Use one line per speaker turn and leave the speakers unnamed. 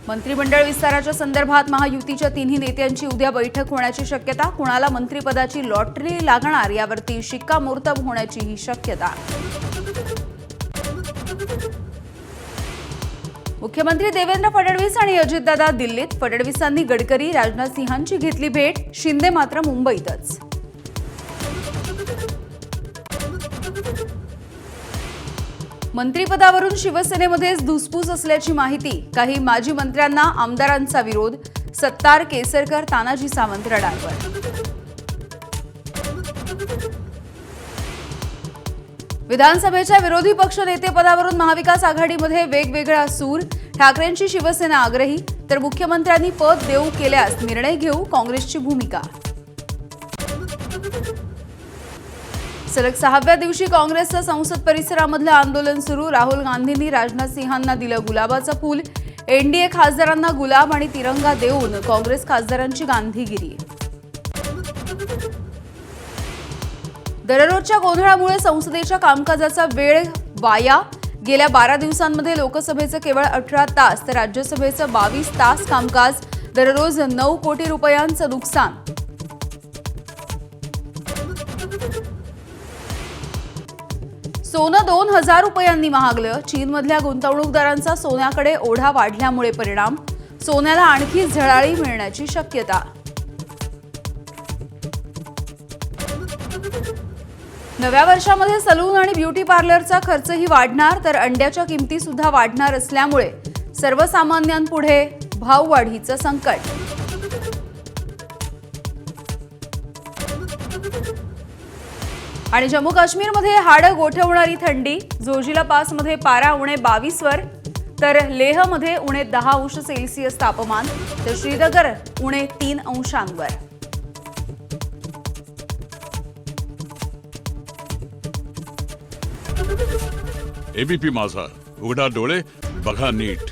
मंत्रिमंडळ विस्ताराच्या संदर्भात महायुतीच्या तिन्ही नेत्यांची उद्या बैठक होण्याची शक्यता। कुणाला मंत्रिपदाची लॉटरी लागणार यावरती शिक्कामोर्तब होण्याची ही शक्यता। मुख्यमंत्री देवेंद्र फडणवीस आणि अजितदादा दिल्लीत। फडणवीसांनी गडकरी राजनाथ सिंहांची घेतली भेट। शिंदे मात्र मुंबईतच। मंत्रिपदावरून शिवसेनेमध्येच धुसफूस असल्याची माहिती। काही माजी मंत्र्यांना आमदारांचा विरोध। सत्तार, केसरकर, तानाजी सावंत रडारवर। विधानसभेच्या विरोधी पक्ष नेतेपदावरून महाविकास आघाडीमध्ये वेगवेगळा सूर। ठाकरेंची शिवसेना आग्रही, तर मुख्यमंत्र्यांनी पद देऊ केल्यास निर्णय घेऊ काँग्रेसची भूमिका। सलग 6व्या दिवशी काँग्रेसचं संसद परिसरामधलं आंदोलन सुरू। राहुल गांधींनी राजनाथ सिंहांना दिलं गुलाबाचं फूल। एनडीए खासदारांना गुलाब आणि तिरंगा देऊन काँग्रेस खासदारांची गांधीगिरी। दररोजच्या गोंधळामुळे संसदेच्या कामकाजाचा वेळ वाया। गेल्या 12 दिवसांमध्ये लोकसभेचं केवळ 18 तास तर राज्यसभेचं 22 तास कामकाज। दररोज 9 कोटी रुपयांचं नुकसान। सोनं 2000 रुपयांनी महागलं। चीनमधल्या गुंतवणूकदारांचा सोन्याकडे ओढा वाढल्यामुळे परिणाम। सोन्याला आणखी झळाळी मिळण्याची शक्यता। नव्या वर्षामध्ये सलून आणि ब्युटी पार्लरचा खर्चही वाढणार, तर अंड्याच्या किमती सुद्धा वाढणार असल्यामुळे सर्वसामान्यांपुढे भाववाढीचं संकट। आणि जम्मू काश्मीरमध्ये हाडं गोठवणारी थंडी। जोजिला पासमध्ये पारा उणे 22 वर, तर लेहमध्ये उणे 10 अंश सेल्सिअस तापमान, तर श्रीनगर उणे 3 अंशांवर।
एबीपी माझा, उघडा डोळे बघा नीट।